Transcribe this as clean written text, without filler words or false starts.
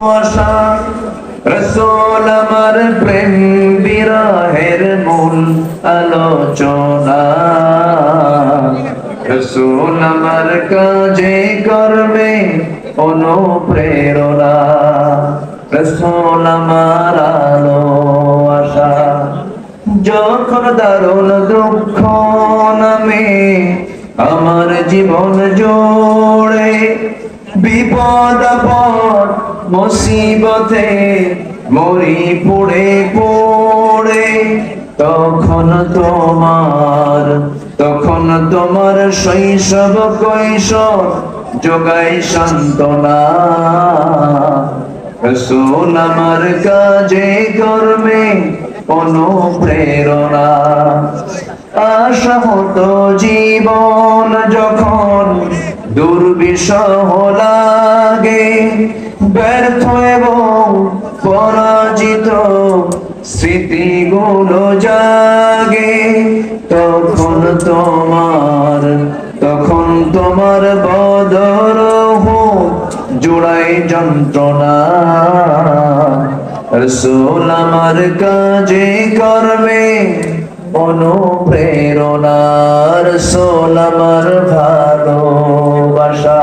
আশা রসূল আমার প্রেম বিরহের মূল আলোচনা রসূল আমার কাজে কর্মে অনুপ্রেরণা রসূল আমার আলো আশা যখন দারুণ দুঃখ নামে আমার জীবন জোড়ে বিপদ আপদ মুসিবতে মরি পড়ে পড়ে তখন তোমার শৈশব কৈশোর যোগাই সান্ত্বনা রসূল আমার কাজে কর্মে অনুপ্রেরণা আশা হতো জীবন যখন দুর্বিষহ লাগে ব্যর্থ এবং পরাজিত স্মৃতিগুলো জাগে তখন তোমার বদর জোড়াই যন্ত্রণা রসূল আমার কাজে কর্মে অনুপ্রেরণা রসূল আমার ভালোবাসা।